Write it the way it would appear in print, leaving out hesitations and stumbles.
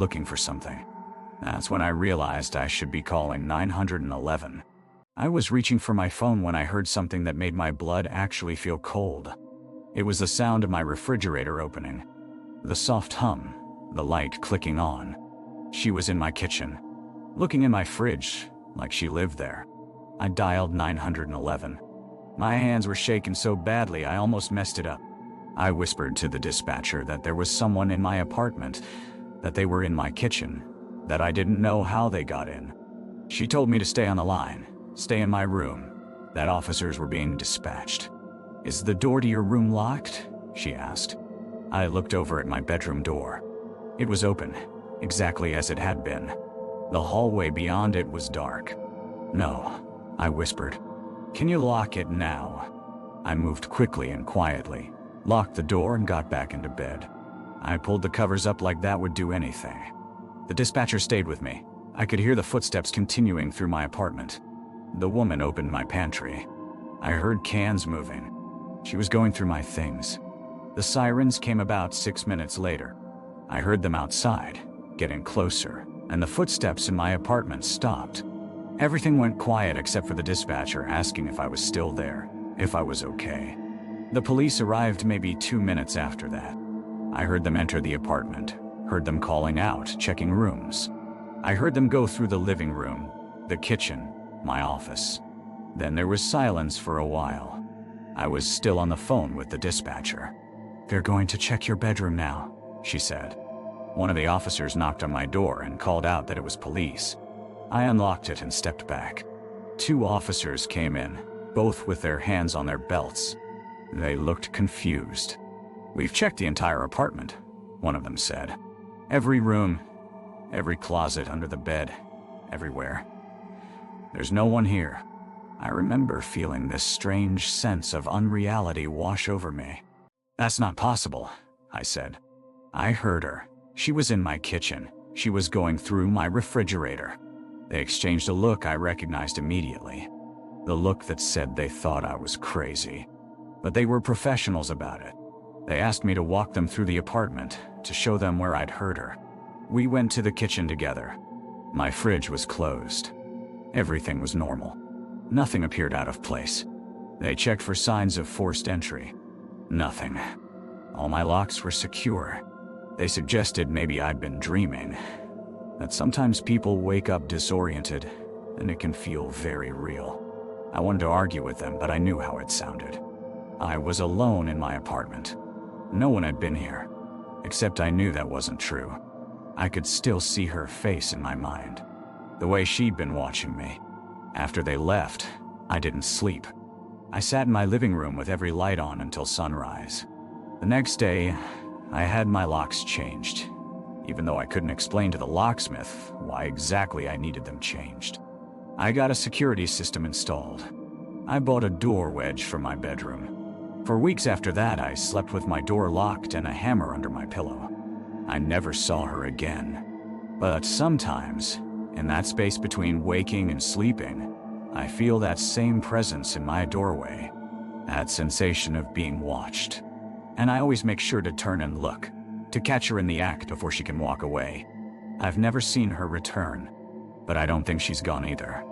looking for something. That's when I realized I should be calling 911. I was reaching for my phone when I heard something that made my blood actually feel cold. It was the sound of my refrigerator opening. The soft hum, the light clicking on. She was in my kitchen, looking in my fridge like she lived there. I dialed 911. My hands were shaking so badly I almost messed it up. I whispered to the dispatcher that there was someone in my apartment, that they were in my kitchen, that I didn't know how they got in. She told me to stay on the line, stay in my room, that officers were being dispatched. "Is the door to your room locked?" she asked. I looked over at my bedroom door. It was open, exactly as it had been. The hallway beyond it was dark. "No," I whispered. "Can you lock it now?" I moved quickly and quietly, locked the door and got back into bed. I pulled the covers up like that would do anything. The dispatcher stayed with me. I could hear the footsteps continuing through my apartment. The woman opened my pantry. I heard cans moving. She was going through my things. The sirens came about 6 minutes later. I heard them outside, getting closer, and the footsteps in my apartment stopped. Everything went quiet except for the dispatcher asking if I was still there, if I was okay. The police arrived maybe 2 minutes after that. I heard them enter the apartment, heard them calling out, checking rooms. I heard them go through the living room, the kitchen, my office. Then there was silence for a while. I was still on the phone with the dispatcher. "They're going to check your bedroom now," she said. One of the officers knocked on my door and called out that it was police. I unlocked it and stepped back. 2 officers came in, both with their hands on their belts. They looked confused. "We've checked the entire apartment," one of them said. "Every room, every closet under the bed, everywhere. There's no one here." I remember feeling this strange sense of unreality wash over me. "That's not possible," I said. "I heard her. She was in my kitchen. She was going through my refrigerator." They exchanged a look I recognized immediately. The look that said they thought I was crazy. But they were professionals about it. They asked me to walk them through the apartment, to show them where I'd heard her. We went to the kitchen together. My fridge was closed. Everything was normal. Nothing appeared out of place. They checked for signs of forced entry. Nothing. All my locks were secure. They suggested maybe I'd been dreaming. That sometimes people wake up disoriented, and it can feel very real. I wanted to argue with them, but I knew how it sounded. I was alone in my apartment. No one had been here, except I knew that wasn't true. I could still see her face in my mind, the way she'd been watching me. After they left, I didn't sleep. I sat in my living room with every light on until sunrise. The next day, I had my locks changed, even though I couldn't explain to the locksmith why exactly I needed them changed. I got a security system installed. I bought a door wedge for my bedroom. For weeks after that, I slept with my door locked and a hammer under my pillow. I never saw her again. But sometimes, in that space between waking and sleeping, I feel that same presence in my doorway, that sensation of being watched. And I always make sure to turn and look, to catch her in the act before she can walk away. I've never seen her return, but I don't think she's gone either.